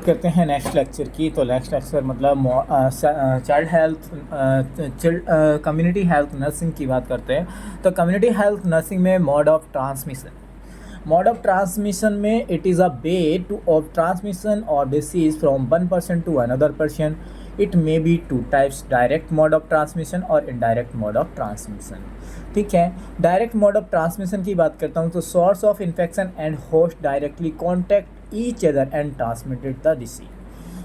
बात करते हैं नेक्स्ट लेक्चर की। तो नेक्स्ट लेक्चर मतलब child health community health nursing की बात करते हैं। तो कम्युनिटी हेल्थ नर्सिंग में मोड ऑफ ट्रांसमिशन में it is a way to of transmission और disease from one person to another person. It may be two types, direct mode of transmission और indirect mode of transmission. ठीक है, direct mode of transmission की बात करता हूँ तो source of infection and host directly contact each other and transmitted the disease.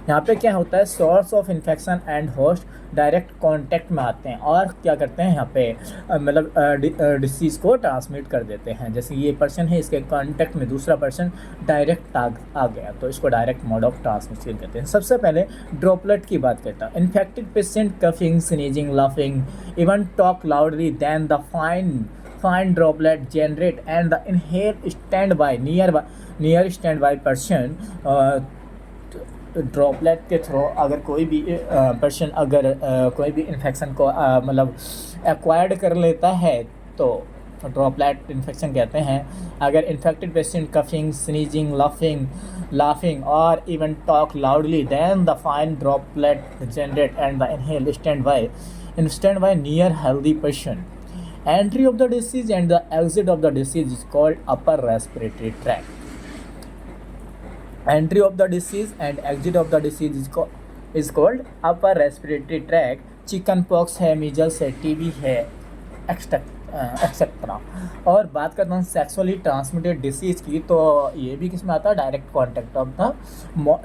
यहाँ पे क्या होता है, source of infection and host direct contact में आते हैं और क्या करते हैं यहाँ पे मतलब डिसीज़ को ट्रांसमिट कर देते हैं। जैसे ये पर्सन है, इसके कांटेक्ट में दूसरा पर्सन डायरेक्ट आ गया तो इसको डायरेक्ट मोड ऑफ ट्रांसमिशन कहते हैं। सबसे पहले ड्रॉपलेट की बात करता है। Infected patient coughing, sneezing, laughing, even talk loudly then the fine droplet generate and the inhale near standby person। Droplet के थ्रू अगर कोई भी पर्सन अगर कोई भी इन्फेक्शन को मतलब एक्वायर्ड कर लेता है तो ड्रॉपलेट इन्फेक्शन कहते हैं। अगर infected patient coughing, sneezing, laughing और even talk loudly then the fine droplet generate and the inhale stand by near healthy person। Entry of the disease and the exit of the disease is called upper respiratory tract। Entry of the disease and exit of the disease is called upper respiratory tract। Chicken pox है, measles है, TB है, etcetera. और बात करता हूँ sexually transmitted disease की, तो ये भी किस में आता है, direct contact of the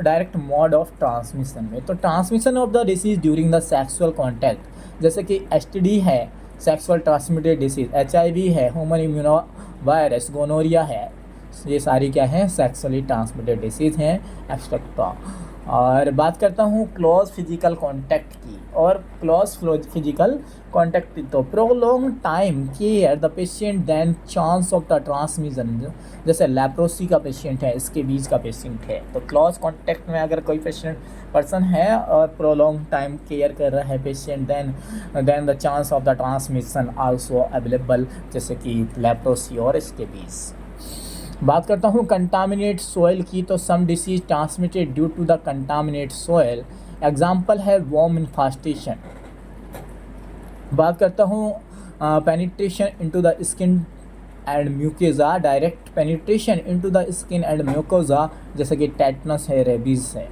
direct mode of transmission में। तो transmission of the disease during the sexual contact, जैसे कि एसटीडी है, सेक्सुअल ट्रांसमिटेड डिसीज़, एचआईवी है, ह्यूमन इम्यूनो वायरस, गोनोरिया है, ये सारी क्या हैं, सेक्सुअली ट्रांसमिटेड डिसीज़ हैं, एक्सेट्रा। और बात करता हूँ क्लोज फिजिकल कांटेक्ट की। और क्लोज फिजिकल कांटेक्ट तो prolong time care the patient then chance of the transmission. जैसे लेप्रोसी का पेशेंट है, इसके बीच का पेशेंट है, तो क्लोज कांटेक्ट में अगर कोई पर्सन है और प्रोलॉन्ग टाइम केयर कर रहा है patient, then the chance of the transmission also available, जैसे कि लेप्रोसी और इसके बीच। बात करता हूँ कंटामिनेट सोयल की, तो some disease transmitted due to the contaminate soil, example है वॉर्म इन्फेस्टेशन। बात करता हूँ penetration into the skin and mucosa, direct penetration into the skin and mucosa, जैसे कि टेटनस है, रेबीज है।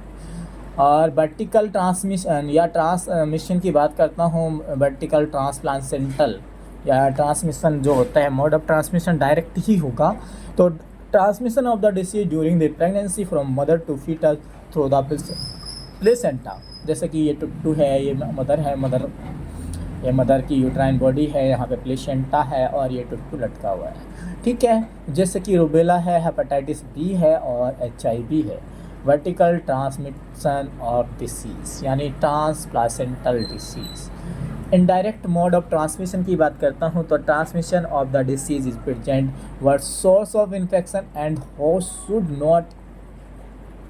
और वर्टिकल ट्रांसमिशन या ट्रांसमिशन की बात करता हूँ, वर्टिकल ट्रांसप्लासेंटल या ट्रांसमिशन जो होता है, मोड ऑफ ट्रांसमिशन डायरेक्ट ही होगा। तो transmission of the disease during the pregnancy from mother to foetus through the placenta, जैसे कि ये टुट्टू है, ये मदर है, ये मदर की यूट्राइन बॉडी है, यहाँ पे प्लेसेंटा है और ये टुट्टू लटका हुआ है। ठीक है, जैसे कि रूबेला है, हेपेटाइटिस बी है और एचआईवी है। वर्टिकल ट्रांसमिशन ऑफ डिसीज़ यानी transplacental disease. Indirect mode of transmission की बात करता हूँ तो transmission of the disease is present word source of infection and host should not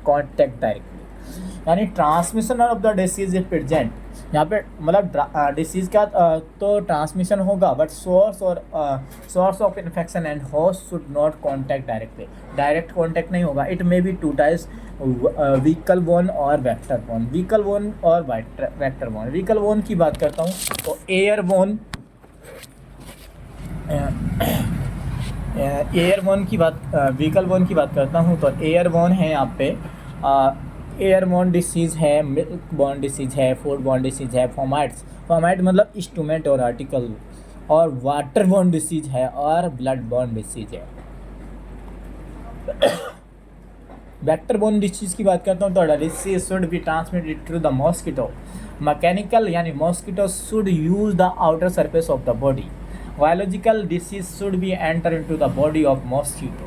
contact directly, यानी transmission of the disease is present, यहाँ पे मतलब डिसीज़ का तो ट्रांसमिशन होगा but source of infection and host should not contact directly, direct contact नहीं होगा। It may be two types, vehicle born और वेक्टर बोर्न। व्हीकल बोर्न और वेक्टर बोर्न। व्हीकल बोर्न की बात करता हूँ तो एयरबोर्न व्हीकल बोर्न की बात करता हूँ तो एयरबोर्न है, यहाँ पे एयरबोर्न डिसीज़ है, मिल्क बोर्न डिसीज़ है, फूड बोर्न डिसीज़ है, फॉर्मेट मतलब इंस्ट्रूमेंट और आर्टिकल, और वाटर बोर्न डिसीज़ है और ब्लड बोर्न डिसीज़ है। वेक्टर बोर्न डिसीज़ की बात करता हूँ तो disease should be transmitted through the mosquito, mechanical यानी mosquito should use the outer surface of the body, biological disease should be enter into the body of mosquito.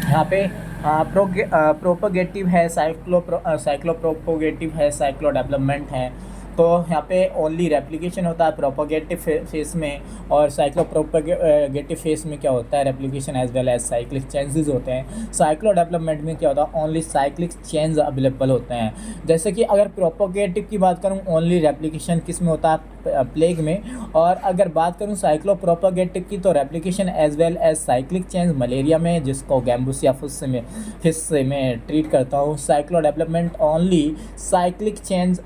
यहाँ पे प्रोपोगेटिव है, साइक्लोप्रोपोगेटिव है, साइक्लो डेवलपमेंट है। तो यहाँ पे ओनली रेप्लिकेशन होता है प्रोपोगेटिव फेस में, और साइक्लो प्रोपोगेटिव फेस में क्या होता है, replication as well as cyclic changes होते हैं। साइक्लो डेवलपमेंट में क्या होता है, ओनली साइक्लिक चेंज अवेलेबल होते हैं। जैसे कि अगर प्रोपोगेटिव की बात करूँ, ओनली रेप्लिकेशन किस में होता है, प्लेग में। और अगर बात करूँ साइक्लो प्रोपोगेटिव की, तो replication as well as cyclic change malaria में, जिसको गैम्बूसिया फिश में ट्रीट करता हूँ। Cyclo development only cyclic change